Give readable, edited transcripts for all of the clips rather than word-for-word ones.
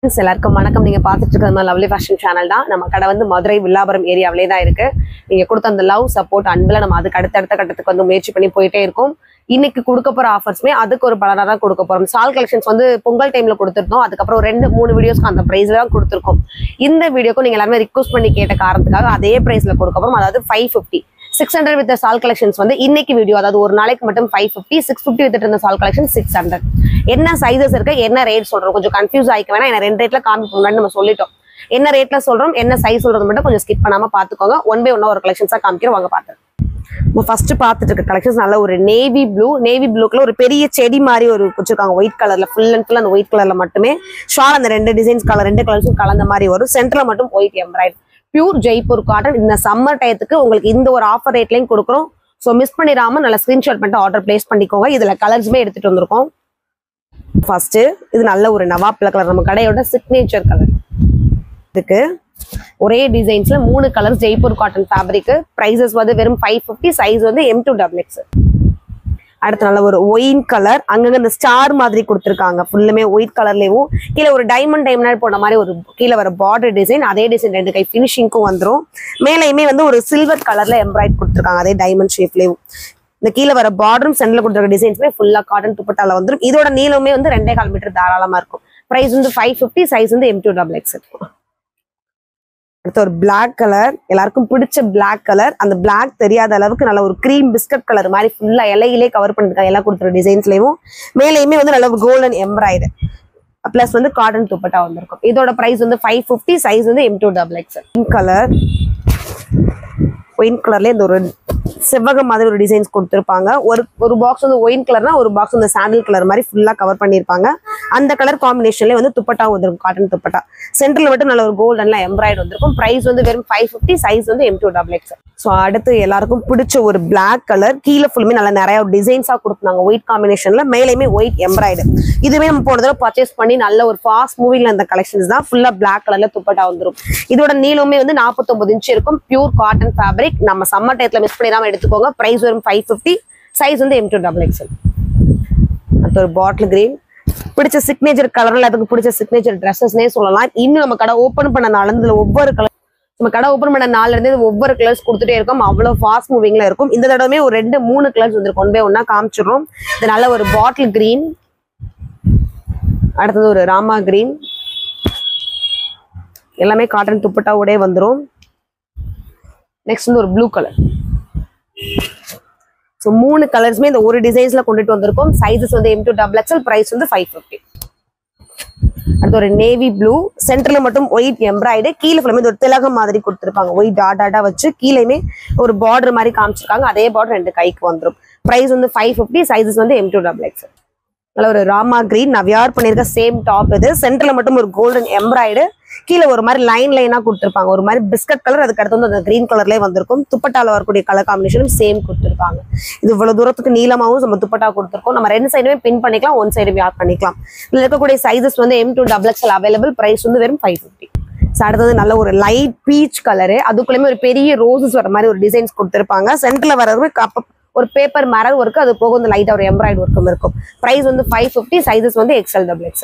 எல்லாருக்கும் வணக்கம். நீங்க பாத்துட்டு இருக்கிறது லவ்லி ஃபேஷன் சேனல் தான். நம்ம கடை வந்து மதுரை வில்லாபுரம் ஏரியாவிலே தான் இருக்கு. நீங்க கொடுத்த அந்த லவ் சப்போர்ட் அன்புல நம்ம அதுக்கு அடுத்த கட்டத்துக்கு வந்து முயற்சி பண்ணி போயிட்டே இருக்கோம். இன்னைக்கு கொடுக்க போற ஆஃபர்ஸ்மே அதுக்கு ஒரு பலனா தான் கொடுக்க போறோம். சால் கலெக்ஷன்ஸ் வந்து பொங்கல் டைம்ல கொடுத்துருந்தோம். அதுக்கப்புறம் 2-3 வீடியோஸ்க்கு அந்த பிரைஸ்ல தான் கொடுத்துருக்கோம். இந்த வீடியோக்கும் நீங்க எல்லாருமே ரிக்வஸ்ட் பண்ணி கேட்ட காரணத்துக்காக அதே பிரைஸ்ல கொடுக்க போறோம். அதாவது 550 600 வித் சால் கலெக்ஷன்ஸ் வந்து இன்னைக்கு வீடியோ, அதாவது ஒரு நாளைக்கு மட்டும் 550, 650 வித்துட்டு இருந்த சால் கலெக்ஷன் 600. என்ன சைஸஸ் இருக்கு, என்ன ரேட் சொல்றோம், கொஞ்சம் கன்ஃபியூஸ் ஆயிக்க வேணா. என்ன 2 ரேட்ல காமிப்போம் நம்ம சொல்லிட்டோம். என்ன ரேட்ல சொல்றோம், என்ன சைஸ் சொல்றது மட்டும் கொஞ்சம் ஸ்கிப் பண்ணாம பாத்துக்கோங்க. ஒன் பை ஒன்னா ஒரு கலெக்ஷன்ஸா காமிக்கிறோம், வாங்க பாத்துக்கலாம். நம்ம ஃபர்ஸ்ட் பாத்துட்டு இருக்க கலெக்ஷன்ஸ் நல்ல ஒரு நேவி ப்ளூக்குள்ள ஒரு பெரிய செடி மாதிரி ஒரு வச்சிருக்காங்க. ஒயிட் கலர்ல ஃபுல் அண்ட் ஃபுல் அந்த ஒயிட் கலர்ல மட்டுமே ஷால் அந்த 2 டிசைன்ஸ் கலர் 2 கலர்ஸும் கலந்த மாதிரி வரும். சென்டர்ல மட்டும் white embroidery pure Jaipur cotton. இந்த சம்மர் டயத்துக்கு உங்களுக்கு இந்த ஒரு ஆஃபர் ரேட்லையும் கொடுக்குறோம். ஸோ மிஸ் பண்ணிடாம நல்ல ஸ்கிரீன்ஷாட் பண்ணிட்டு ஆர்டர் பிளேஸ் பண்ணிக்கோங்க. இதுல கலர்ஸுமே எடுத்துட்டு வந்திருக்கோம். ஃபர்ஸ்ட் இது நல்ல ஒரு நவாப்ல கலர், நம்ம கடையோட சிக்னேச்சர் கலர். இதுக்கு ஒரே டிசைன்ஸ்ல 3 colours Jaipur cotton fabric. Prices வந்து வெறும் 550, சைஸ் வந்து M2XX. அடுத்து நல்ல ஒரு ஒயின் கலர், அங்கங்க இந்த ஸ்டார் மாதிரி கொடுத்துருக்காங்க. ஃபுல்லுமே ஒயிட் கலர்லயும் கீழே ஒரு டைமண்ட் போன மாதிரி ஒரு கீழே வர பார்டர் டிசைன். அதே டிசைன் 2 கை ஃபினிஷிங்க்கும் வந்துடும். மேலேயுமே வந்து ஒரு சில்வர் கலர்ல எம்ப்ராய்ட் கொடுத்துருக்காங்க, அதே டைமண்ட் ஷேப்லயும். இந்த கீழே வர பார்டரும் சென்டர்ல கொடுத்துருக்க டிசைன்ஸ்மே ஃபுல்லா காட்டன் துப்பட்டால வந்துடும். இதோட நீளமே வந்து 2.25 மீட்டர் தாராளமா இருக்கும். பிரைஸ் வந்து 550, சைஸ் வந்து M2XX. அடுத்த ஒரு பிளாக் கலர், எல்லாருக்கும் பிடிச்ச பிளாக் கலர். அந்த பிளாக் தெரியாத அளவுக்கு நல்ல ஒரு கிரீம் பிஸ்கட் கலர் மாதிரி ஃபுல்லா இலையிலே கவர் பண்ணிருக்காங்க எல்லா கொடுத்துருக்க டிசைன்ஸ்லயும். மேலேயுமே வந்து நல்ல ஒரு கோல்டன் எம்ப்ராய்டரி பிளஸ் வந்து காட்டன் துப்பட்டா வந்திருக்கும். இதோட பிரைஸ் வந்து 550, சைஸ் வந்து M2XX. கலர் ஒயின் கலர்ல இந்த ஒரு செவ்வக மாதிரி ஒரு டிசைன்ஸ் கொடுத்துருப்பாங்க. ஒரு பாக்ஸ் வந்து ஒயின் கலர்னா ஒரு பாக்ஸ் வந்து சாண்டில் கலர் மாதிரி ஃபுல்லா கவர் பண்ணிருப்பாங்க. அந்த கலர் காம்பினேஷன்ல வந்து துப்பட்டா வந்திருக்கும், காட்டன் துப்பட்டா. சென்டர்ல மட்டும் நல்ல ஒரு கோல்டன்ல எம்ப்ராய்டரி வந்திருக்கும். பிரைஸ் வந்து வெறும் 550, சைஸ் வந்து M2XX. ஸோ அடுத்து எல்லாருக்கும் பிடிச்ச ஒரு பிளாக் கலர், கீழே ஃபுல்லுமே நல்லா நிறைய டிசைன்ஸா கொடுத்தாங்க ஒயிட் காம்பினேஷன்ல. மேலேயுமே ஒயிட் எம்ப்ராய்டரி. இதுவே நம்ம போன தடவை பர்ச்சேஸ் பண்ணி நல்ல ஒரு ஃபாஸ்ட் மூவிங்ல அந்த கலெக்ஷன்ஸ் தான். ஃபுல்லா பிளாக் கலர்ல துப்பட்டா வந்துடும். இதோட நீளமே வந்து 49 இன்ச் இருக்கும். Pure cotton fabric. நம்ம சம்மர் டயத்துல மிஸ் பண்ணிடாம எடுத்துக்கோங்க. பிரைஸ் வரும் 550, சைஸ் வந்து M2XX. அடுத்து ஒரு பாட்டில் கிரீன், பிடிச்ச சிக்னேச்சர் கலர்ல அதுக்கு பிடிச்ச சிக்னேச்சர் ட்ரெஸ்ஸஸ்னே சொல்லலாம். இன்னும் நம்ம கடை ஓப்பன் பண்ண நாள் ஒவ்வொரு கலர், நம்ம கடை ஓப்பன் பண்ண நாள்ல இருந்து ஒவ்வொரு கலர்ஸ் கொடுத்துட்டே இருக்கும். அவ்வளவு ஃபாஸ்ட் மூவிங்ல இருக்கும். இந்த தடவை ஒரு 2-3 கலர்ஸ் வந்துருக்கும். ஒன் பை ஒன்னா காமிச்சிடுறோம். இது நல்ல ஒரு பாட்டில் கிரீன், அடுத்தது ஒரு ராமா கிரீன், எல்லாமே காட்டன் துப்பட்டாவோட வந்துடும். நெக்ஸ்ட் வந்து ஒரு ப்ளூ கலர். ஸோ 3 கலர்ஸுமே இந்த ஒரு டிசைன்ஸ்ல கொண்டுட்டு வந்திருக்கோம். சைஸஸ் வந்து M2XX, பிரைஸ் வந்து 550. அடுத்து ஒரு நேவி ப்ளூ, சென்டர்ல மட்டும் ஒயிட் எம்ப்ராய்டரி, கீழே ஃபுல்லாமே ஒரு திலகம் மாதிரி கொடுத்துருப்பாங்க. ஒயிட் டாட்டா வச்சு கீழேயுமே ஒரு பார்டர் மாதிரி காமிச்சிருக்காங்க. அதே பார்டர் 2 கைக்கு வந்துடும். பிரைஸ் வந்து 550, சைஸஸ் வந்து M2XX. நல்ல ஒரு ராமா கிரீன், நான் வியர் பண்ணிருக்க சேம் டாப். இது சென்டர்ல மட்டும் ஒரு கோல்டன் எம்ப்ராய்டரி, கீழே ஒரு மாதிரி லைனா கொடுத்துருப்பாங்க. ஒரு மாதிரி பிஸ்கட் கலர், அதுக்கு அடுத்து வந்து அந்த கிரீன் கலர்லேயே வந்திருக்கும். துப்பட்டால வரக்கூடிய கலர் காம்பினேஷனும் சேம் கொடுத்துருக்காங்க. இது இவ்வளவு தூரத்துக்கு நீளமாவும் நம்ம துப்பட்டா கொடுத்துருக்கோம். நம்ம 2 சைடுமே பின் பண்ணிக்கலாம், 1 சைடு வியர் பண்ணிக்கலாம். இதுல இருக்கக்கூடிய சைஸஸ் வந்து M2XX அவைலபிள். பிரைஸ் வந்து வெறும் 550. அடுத்தது நல்ல ஒரு லைட் பீச் கலரு, அதுக்குள்ளேயுமே ஒரு பெரிய ரோசஸ் வர மாதிரி ஒரு டிசைன்ஸ் கொடுத்துருப்பாங்க. சென்டர்ல வர்றது ஒரு பேப்பர் மரர் ஒர்க், அது போக வந்து லைட்டா ஒரு எம்ப்ராய்டரி ஒர்க்கும் இருக்கும். பிரைஸ் வந்து 550, சைஸஸ் வந்து XLXX.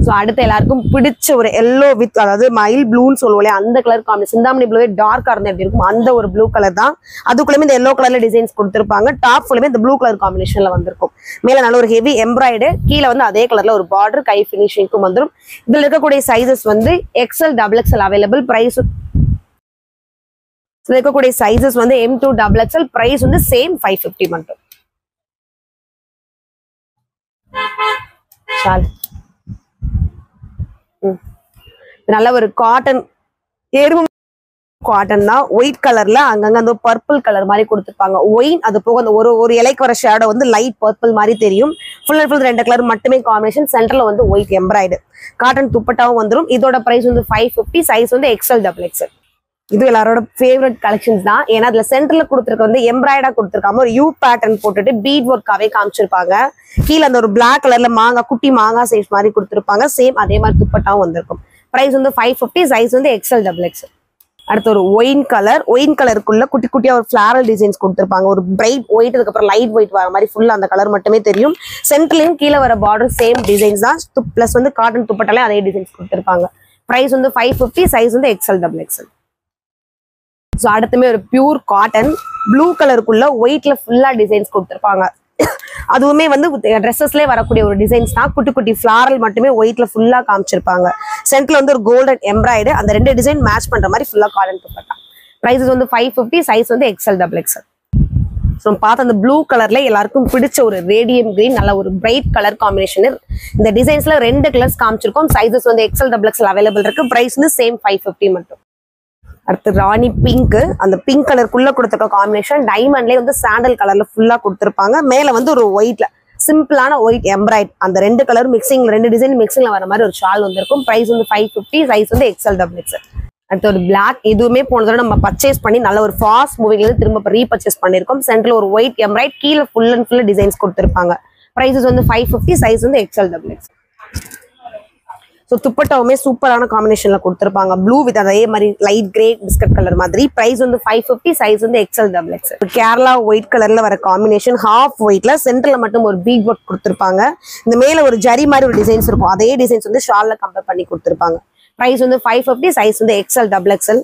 ஸோ அடுத்து எல்லாருக்கும் பிடிச்ச ஒரு எல்லோ வித், அதாவது மயில் ப்ளூன்னு சொல்லுவோம், அந்த கலர் காம்பினேஷன். சிந்தாமணி ப்ளூவே டார்க்கா இருந்தா எப்படி இருக்கும், அந்த ஒரு ப்ளூ கலர் தான். அதுக்குள்ளேயுமே இந்த எல்லோ கலர்ல டிசைன்ஸ் கொடுத்துருப்பாங்க. டாப் ஃபுல்லுமே இந்த ப்ளூ கலர் காம்பினேஷன்ல வந்திருக்கும். மேல நல்ல ஒரு ஹெவி எம்ப்ராய்டரி, கீழே வந்து அதே கலர்ல ஒரு பார்டர் கை ஃபினிஷிங்க்கும் வந்துடும். இதுல இருக்கக்கூடிய சைஸஸ் வந்து XLXL அவைலபிள். பிரைஸ் இருக்கக்கூடிய சைஸஸ் வந்து M2XX. பிரைஸ் வந்து சேம் 550 மட்டும். நல்ல ஒரு காட்டன், எருவு காட்டன் தான். ஒயிட் கலர்ல அங்கங்க அந்த பர்பிள் கலர் மாதிரி கொடுத்துருப்பாங்க. ஒயின், அது போக அந்த ஒரு இலைக்கு வர ஷேடோ வந்து லைட் பர்பிள் மாதிரி தெரியும். ஃபுல் அண்ட் ஃபுல் 2 கலர் மட்டுமே காம்பினேஷன். சென்டர்ல வந்து ஒயிட் எம்ப்ராய்டரி, காட்டன் துப்பட்டாவும் வந்துடும். இதோட பிரைஸ் வந்து 550, சைஸ் வந்து XLXL. இது எல்லாரோட ஃபேவரட் கலெக்ஷன்ஸ் தான். ஏன்னா அதுல சென்டர்ல கொடுத்துருக்க வந்து எம்ப்ராய்டா கொடுத்துருக்காம ஒரு யூ பேட்டர்ன் போட்டுட்டு பீட் ஒர்க்காவே காமிச்சிருப்பாங்க. கீழே அந்த ஒரு பிளாக் கலர்ல குட்டி மாங்காய் சைஸ் மாதிரி கொடுத்துருப்பாங்க. சேம் அதே மாதிரி துப்பட்டாவும் வந்திருக்கும். பிரைஸ் வந்து 550, சைஸ் வந்து XLXL. அடுத்து ஒரு ஒயின் கலருக்குள்ள குட்டி குட்டியா ஒரு ஃபிளாரல் டிசைன்ஸ் கொடுத்துருப்பாங்க. ஒரு பிரைட் ஒயிட், அதுக்கப்புறம் லைட் ஒயிட் வர மாதிரி ஃபுல்லா அந்த கலர் மட்டுமே தெரியும். சென்டர்லயும் கீழே வர பார்டர் சேம் டிசைன்ஸ் தான். பிளஸ் வந்து காட்டன் துப்பட்டாலே அதே டிசைன்ஸ் கொடுத்துருப்பாங்க. பிரைஸ் வந்து 550, சைஸ் வந்து XL, XXL. ஸோ அடுத்துமே ஒரு பியூர் காட்டன் ப்ளூ கலருக்குள்ள ஒயிட்ல ஃபுல்லா டிசைன்ஸ் கொடுத்துருப்பாங்க. அதுவுமே வந்து ட்ரெஸ்ஸஸ்லேயே வரக்கூடிய ஒரு டிசைன்ஸ் தான். குட்டி குட்டி ஃபிளாரல் மட்டுமே ஒயிட்ல ஃபுல்லா காமிச்சிருப்பாங்க. சென்டர்ல வந்து ஒரு கோல்டன் எம்ப்ராய்டு, அந்த 2 டிசைன் மேட்ச் பண்ற மாதிரி ஃபுல்லா காட்டன் துப்பட்டா. பிரைஸஸ் வந்து 550, சைஸ் வந்து XL, XXL. ஸோ பார்த்து அந்த ப்ளூ கலர்ல எல்லாருக்கும் பிடிச்ச ஒரு ரேடியம் கிரீன், நல்ல ஒரு பிரைட் கலர் காம்பினேஷன். இந்த டிசைன்ஸ்ல 2 கலர்ஸ் காமிச்சிருக்கோம். சைஸஸ் வந்து XL, XXL அவைலபிள் இருக்கு. பிரைஸ் வந்து சேம் 550 மட்டும். அடுத்து ராணி பிங்க், அந்த பிங்க் கலருக்குள்ள கொடுத்துருக்க காம்பினேஷன் டைமண்ட்லேயே வந்து சாண்டல் கலர்ல ஃபுல்லா கொடுத்துருப்பாங்க. மேல வந்து ஒரு ஒயிட்ல சிம்பிளான ஒயிட் எம்ப்ராய்ட், அந்த 2 கலர் மிக்சிங், 2 டிசைன் மிக்சிங்ல வர மாதிரி ஒரு ஷால் வந்திருக்கும். பிரைஸ் வந்து 550, சைஸ் வந்து XL, XXL. அடுத்து ஒரு பிளாக், இதுவுமே போன தடவை நம்ம பர்ச்சேஸ் பண்ணி நல்ல ஒரு ஃபாஸ்ட் மூவிங்ல திரும்ப ரீபர்ச்சேஸ் பண்ணிருக்கோம். சென்டர்ல ஒரு ஒயிட் எம்ப்ராய்ட், கீழே ஃபுல் அண்ட் ஃபுல் டிசைன்ஸ் கொடுத்துருப்பாங்க. பிரைஸஸ் வந்து 550, சைஸ் வந்து XL, XXL. ஸோ துப்பட்டாவுமே சூப்பரான காம்பினேஷன்ல கொடுத்துருப்பாங்க. ப்ளூ வித் அதே மாதிரி லைட் கிரே பிஸ்கட் கலர் மாதிரி. பிரைஸ் வந்து 550, சைஸ் வந்து XL, XXL. கேரளா ஒயிட் கலர்ல வர காம்பினேஷன், ஹாஃப் ஒயிட்ல சென்டர்ல மட்டும் ஒரு பீட் ஒர்க் கொடுத்துருப்பாங்க. இந்த மேல ஒரு ஜரி மாதிரி ஒரு டிசைன்ஸ் இருக்கும். அதே டிசைன்ஸ் வந்து ஷால்ல கம்பேர் பண்ணி கொடுத்துருப்பாங்க. பிரைஸ் வந்து 550, சைஸ் வந்து XL, XXL.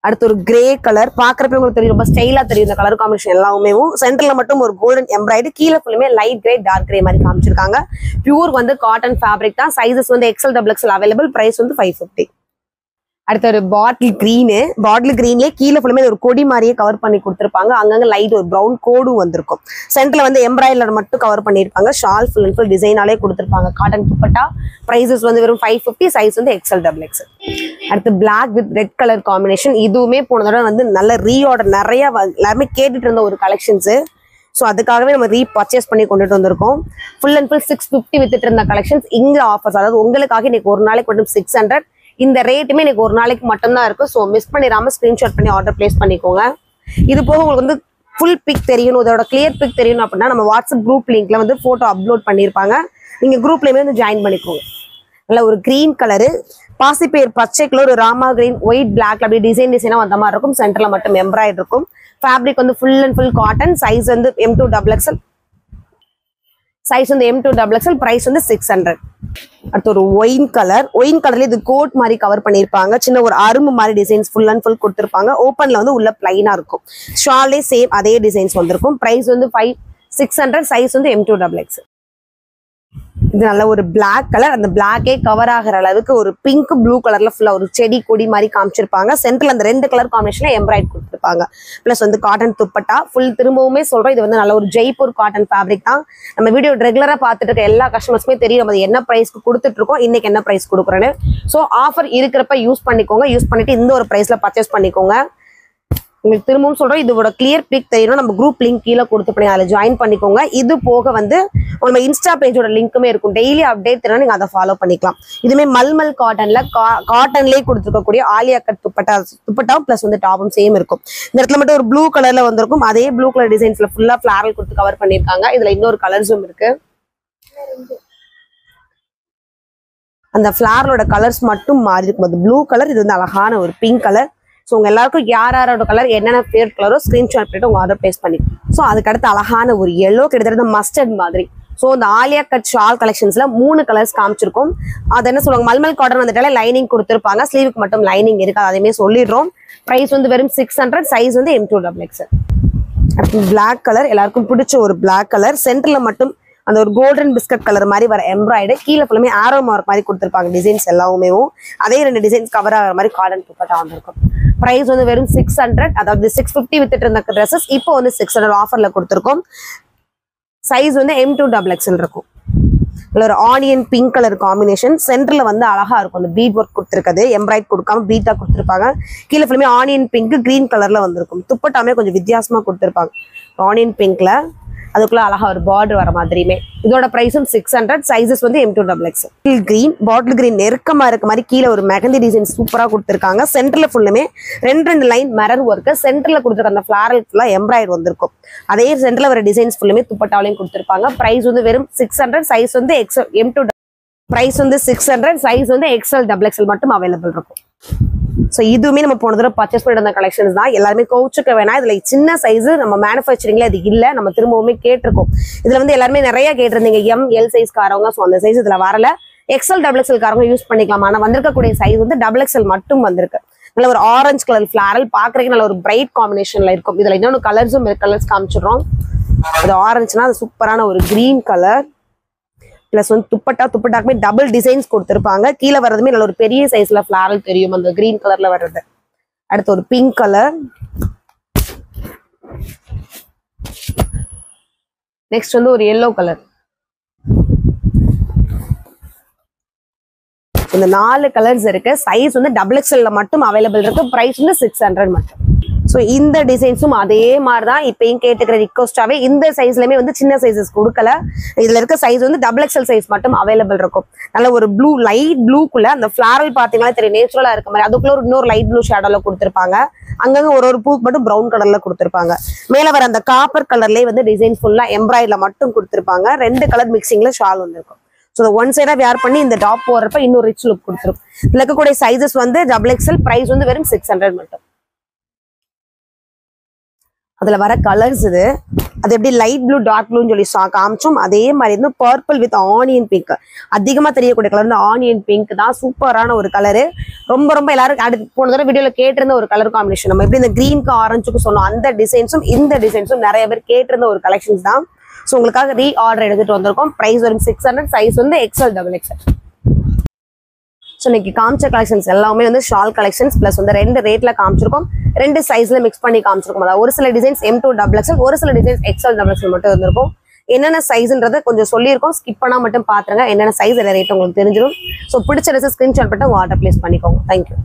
அடுத்து ஒரு கிரே கலர், பாக்குறப்ப உங்களுக்கு தெரியும், ரொம்ப ஸ்டைலா தெரியும் இந்த கலர் காம்பினேஷன் எல்லாமே. சென்டர்ல மட்டும் ஒரு கோல்டன் எம்ப்ராய்டு, கீழே ஃபுல்லுமே லைட் கிரே டார்க் கிரே மாதிரி காமிச்சிருக்காங்க. பியூர் வந்து காட்டன் ஃபேப்ரிக் தான். சைஸஸ் வந்து XL, XXL அவைலபிள். பிரைஸ் வந்து 550. அடுத்து ஒரு பாட்டில் கிரீன்லயே கீழே ஃபுல்லுமே ஒரு கொடி மாதிரியே கவர் பண்ணி கொடுத்துருப்பாங்க. அங்கங்க லைட் ஒரு ப்ரௌன் கோடும் வந்திருக்கும். சென்டர்ல வந்து எம்ப்ராய்டர் மட்டும் கவர் பண்ணிருப்பாங்க. ஷால் ஃபுல் அண்ட் ஃபுல் டிசைனாலே கொடுத்துருப்பாங்க. காட்டன் துப்பட்டா. பிரைசஸ் வந்து வெறும் 550, சைஸ் வந்து XL, XXL. அடுத்து black with red colour combination, இதுவுமே போன தடவை வந்து நல்ல ரீஆர்டர், நிறைய எல்லாருமே கேட்டுட்டு இருந்த ஒரு கலெக்ஷன்ஸ். ஸோ அதுக்காகவே நம்ம பர்ச்சேஸ் பண்ணி கொண்டுட்டு வந்திருக்கோம். ஃபுல் அண்ட் ஃபுல் 650 வித்துட்டு இருந்த கலெக்ஷன்ஸ் இங்க ஆஃபர்ஸ், அதாவது உங்களுக்காக இன்னைக்கு ஒரு நாளைக்கு மட்டும் 600. இந்த ரேட்டுமே எனக்கு ஒரு நாளைக்கு மட்டும்தான் இருக்கு. ஸோ மிஸ் பண்ணிடாம ஸ்கிரீன்ஷாட் பண்ணி ஆர்டர் பிளேஸ் பண்ணிக்கோங்க. இது போக உங்களுக்கு வந்து ஃபுல் பிக் தெரியணும், இதோட கிளியர் பிக் தெரியணும் அப்படின்னா நம்ம வாட்ஸ்அப் குரூப் லிங்க்ல வந்து போட்டோ அப்லோட் பண்ணியிருப்பாங்க. நீங்க குரூப்லயுமே வந்து ஜாயின் பண்ணிக்கோங்க. நல்ல ஒரு கிரீன் கலரு, பாசிப்பேர் பச்சை கலர், ஒரு ராமா கிரீன், ஒயிட் பிளாக், அப்படியே டிசைனா வந்த மாதிரி இருக்கும். சென்டர்ல மட்டும் எம்ப்ராய்டரி இருக்கும். ஃபேப்ரிக் வந்து full and full cotton. Size வந்து M2 XXL, சைஸ் வந்து M2 XXL. பிரைஸ் வந்து 600. அடுத்து ஒரு ஒயின் கலர்ல இது கோட் மாதிரி கவர் பண்ணிருப்பாங்க. சின்ன ஒரு அரும்பு மாதிரி டிசைன்ஸ் ஃபுல் அண்ட் ஃபுல் கொடுத்துருப்பாங்க. ஓப்பன்ல வந்து உள்ள பிளைனா இருக்கும். ஷாலே சேம் அதே டிசைன்ஸ் வந்திருக்கும். பிரைஸ் வந்து 600, சைஸ் வந்து M2 XXL. இது நல்ல ஒரு பிளாக் கலர், அந்த பிளாக்கே கவர் ஆகிற அளவுக்கு ஒரு பிங்க் ப்ளூ கலர்ல ஃபுல்லா ஒரு செடி கொடி மாதிரி காமிச்சிருப்பாங்க. சென்டர்ல அந்த 2 கலர் காம்பினேஷன்ல எம்ப்ராய்ட் கொடுத்துருப்பாங்க. பிளஸ் வந்து காட்டன் துப்பட்டா ஃபுல். திரும்பவுமே சொல்றோம், இது வந்து நல்ல ஒரு ஜெய்ப்பூர் காட்டன் ஃபேப்ரிக் தான். நம்ம வீடியோ ரெகுலரா பார்த்துட்டு இருக்க எல்லா கஸ்டமர்ஸுமே தெரியும் நம்ம என்ன பிரைஸ்க்கு கொடுத்துட்டு இருக்கோம், இன்னைக்கு என்ன பிரைஸ் கொடுக்குறேன்னு. ஸோ ஆஃபர் இருக்கிறப்ப யூஸ் பண்ணிக்கோங்க. யூஸ் பண்ணிட்டு இந்த ஒரு பிரைஸ்ல பர்ச்சேஸ் பண்ணிக்கோங்க. உங்களுக்கு திரும்பவும் சொல்றோம், இதோட கிளியர் பிக் தெரியணும், நம்ம குரூப் லிங்க் கீழே கொடுத்து அதில் ஜாயின் பண்ணிக்கோங்க. இது போக வந்து நம்ம இன்ஸ்டா பேஜோட லிங்க்குமே இருக்கும். டெய்லி அப்டேட் தெரியும், நீங்க அதை ஃபாலோ பண்ணிக்கலாம். இதுமே மல்மல் காட்டன்ல காட்டன்லேயே கொடுத்துருக்கக்கூடிய ஆலியா கட் துப்பட்டாவும் பிளஸ் வந்து டாப்பும் சேம் இருக்கும். இந்த இடத்துல மட்டும் ஒரு ப்ளூ கலர்ல வந்திருக்கும். அதே ப்ளூ கலர் டிசைன்ஸ்ல ஃபுல்லா ஃபிளாரல் கொடுத்து கவர் பண்ணியிருக்காங்க. இதுல இன்னொரு கலர்ஸும் இருக்கு. அந்த ஃபிளாரோட கலர்ஸ் மட்டும் மாறி இருக்கும். அது ப்ளூ கலர், இது வந்து அழகான ஒரு பிங்க் கலர். ஸோ உங்க எல்லாருக்கும் யாரோட கலர் என்னென்ன ஃபேவரட் கலரோ ஸ்கிரீன்ஷாட் பண்ணிட்டு உங்க ஆர்டர் பிளேஸ் பண்ணி. ஸோ அதுக்கடுத்து அழகான ஒரு எல்லோ, கிட்டத்தட்ட மஸ்டர்ட் மாதிரி. ஸோ இந்த ஆலியா கட் ஷால் கலெக்ஷன்ஸ்ல 3 கலர்ஸ் காமிச்சிருக்கோம். அது என்ன சொல்லுவாங்க, மல்மல் காட்டன் வந்துட்டாலே லைனிங் கொடுத்துருப்பாங்க. ஸ்லீவுக்கு மட்டும் லைனிங் இருக்காது, அதையுமே சொல்லிடுறோம். பிரைஸ் வந்து வெறும் 600, சைஸ் வந்து M2 XXL. அடுத்து பிளாக் கலர், எல்லாருக்கும் பிடிச்ச ஒரு பிளாக் கலர். சென்டர்ல மட்டும் அந்த ஒரு கோல்டன் பிஸ்கட் கலர் மாதிரி வர எம்ப்ராய்டு, கீழே ஃபுல்லுமே ஆரோ மார்க் மாதிரி கொடுத்துருப்பாங்க. டிசைன்ஸ் எல்லாமே அதே 2 டிசைன்ஸ் கவர் ஆகிற மாதிரி காட்டன் துப்பட்டா வந்திருக்கும். பிரைஸ் வந்து வெறும் 600, அதாவது 650 வித்துட்டு இருந்த ட்ரெஸ்ஸஸ் இப்போ வந்து 600 ஆஃபர்ல கொடுத்துருக்கோம். சைஸ் வந்து M2 XXL இருக்கும். ஒரு ஆனியன் பிங்க் கலர் காம்பினேஷன். சென்டர்ல வந்து அழகா இருக்கும். அந்த பீட் ஒர்க் கொடுத்துருக்காது, எம்ப்ராய்ட் கொடுக்காம பீட்டா கொடுத்துருப்பாங்க. கீழே ஃபுல்லுமே ஆனியன் பிங்க் கிரீன் கலர்ல வந்திருக்கும். துப்பட்டாமே கொஞ்சம் வித்தியாசமா கொடுத்துருப்பாங்க. ஆனியன் பிங்க்ல அதுக்குள்ள அழகா ஒரு பார்டர் வர மாதிரியுமே. இதோட பிரைஸும் 600, சைஸஸ் வந்து M2 XXL. Green, bottle green நெருக்கமா இருக்க மாதிரி கீழே ஒரு மெகந்தி டிசைன் சூப்பரா கொடுத்துருக்காங்க. சென்டர்ல ஃபுல்லுமே 2 லைன் மிரர் ஒர்க். சென்டர்ல கொடுத்துருக்க அந்த ஃபிளாரல் ஃபுல்லா எம்ப்ராய்டு வந்திருக்கும். அதே சென்டர்ல வர டிசைன்ஸ் ஃபுல்லுமே துப்பட்டாலையும் கொடுத்துருப்பாங்க. பிரைஸ் வந்து வெறும் 600, சைஸ் வந்து M2. பிரைஸ் வந்து 600, சைஸ் வந்து XL XXL மட்டும் அவைலபிள் இருக்கும். ஸோ இதுவுமே நம்ம போன தடவை பர்ச்சேஸ் பண்ணிட்டு வந்த கலெக்ஷன்ஸ் தான். எல்லாருமே கோச்சுக்க வேணாம். இதுல சின்ன சைஸ் நம்ம மேனுஃபேக்சரிங்ல இது இல்ல, நம்ம திரும்பவுமே கேட்டிருக்கோம். இதுல வந்து எல்லாருமே நிறைய கேட்டிருந்தீங்க எல் சைஸ் காரவங்க. ஸோ அந்த சைஸ் இதுல வரல. XL காரவங்க யூஸ் பண்ணிக்கலாம். ஆனா வந்திருக்கக்கூடிய சைஸ் வந்து XXL மட்டும் வந்திருக்கு. நல்ல ஒரு ஆரஞ்சு கலர் ஃபிளாரல், பாக்குறதுக்கு நல்ல ஒரு பிரைட் காம்பினேஷன்ல இருக்கும். இதுல இன்னொன்று கலர்ஸும் கலர்ஸ் காமிச்சிடுறோம். அது ஆரஞ்சுனா அது சூப்பரான ஒரு கிரீன் கலர். பிளஸ் வந்து துப்பட்டாக்குமே டபுள் டிசைன்ஸ் கொடுத்துருப்பாங்க. கீழே வர்றதுமே நல்ல ஒரு பெரிய சைஸ்ல ஃபிளாரல் தெரியும், அந்த கிரீன் கலர்ல வர்றது. அடுத்து ஒரு பிங்க் கலர். நெக்ஸ்ட் வந்து ஒரு எல்லோ கலர். இந்த 4 கலர்ஸ் இருக்கு. சைஸ் வந்து XXL மட்டும் அவைலபிள் இருக்கு. பிரைஸ் வந்து 600 மட்டும். ஸோ இந்த டிசைன்ஸும் அதே மாதிரிதான் இப்பயும் கேட்டுக்கிற ரிக்வஸ்டாவே இந்த சைஸ்லயுமே வந்து சின்ன சைஸஸ் கொடுக்கல. இதுல இருக்க சைஸ் வந்து XXL சைஸ் மட்டும் அவைலபிள் இருக்கும். நல்ல ஒரு ப்ளூ, லைட் ப்ளூக்குள்ள அந்த ஃபிளாரல் பாத்தீங்கன்னா தெரியும், நேச்சுரலா இருக்க மாதிரி. அதுக்குள்ள இன்னொரு லைட் ப்ளூ ஷேடோல கொடுத்துருப்பாங்க. அங்கங்க ஒரு பூக்கு மட்டும் ப்ரௌன் கலர்ல கொடுத்துருப்பாங்க. மேல வர அந்த காப்பர் கலர்லயே வந்து டிசைன் ஃபுல்லா எம்ப்ராய்டர்ல மட்டும் கொடுத்துருப்பாங்க. 2 கலர் மிக்சிங்ல ஷால் வந்திருக்கும். ஸோ ஒன் சைடா வேர் பண்ணி இந்த டாப் போடுறப்ப இன்னும் ரிச் லுக் கொடுத்துரும். இதுல இருக்கக்கூடிய சைஸஸ் வந்து XXL, பிரைஸ் வந்து வெறும் 600 மட்டும். அதுல வர கலர்ஸ் இது. அது எப்படி லைட் ப்ளூ, டார்க் ப்ளூன்னு சொல்லி காமிச்சோம். அதே மாதிரி இருந்து பர்பிள் வித் ஆனியன் பிங்க். அதிகமா தெரியக்கூடிய கலர் வந்து ஆனியன் பிங்க் தான். சூப்பரான ஒரு கலரு. ரொம்ப ரொம்ப எல்லாரும் அடுத்து போன தடவை வீடியோல கேட்டிருந்த ஒரு கலர் காம்பினேஷன். நம்ம எப்படி இந்த கிரீனுக்கு ஆரஞ்சுக்கு சொன்னோம், அந்த டிசைன்ஸும் இந்த டிசைன்ஸும் நிறைய பேர் கேட்டிருந்த ஒரு கலெக்ஷன்ஸ் தான். ஸோ உங்களுக்காக ஆர்டர் எடுத்துட்டு வந்திருக்கோம். பிரைஸ் வரும் 600. சைஸ் வந்து XL. ஸோ இன்னைக்கு காமிச்ச கலெக்ஷன்ஸ் எல்லாமே வந்து ஷால் கலெக்ஷன்ஸ். பிளஸ் வந்து 2 ரேட்ல காமிச்சிருக்கோம், 2 சைஸ்ல மிக்ஸ் பண்ணி காமிச்சிருக்கோம். அதாவது ஒரு சில டிசைன்ஸ் M2 XXL, ஒரு சில டிசைன்ஸ் XL மட்டும் இருந்திருக்கும். என்னென்ன சைஸ்ன்றதை கொஞ்சம் சொல்லியிருக்கோம், ஸ்கிப் பண்ணா மட்டும் பாத்துருங்க. என்னென்ன சைஸ், என்ன ரேட் உங்களுக்கு தெரிஞ்சிடும். ஸோ பிடிச்ச ட்ரெஸ் ஸ்கிரீன்ஷாட் பண்ணி உங்க ஆர்டர் பிளேஸ் பண்ணிக்கோங்க. தேங்க்யூ.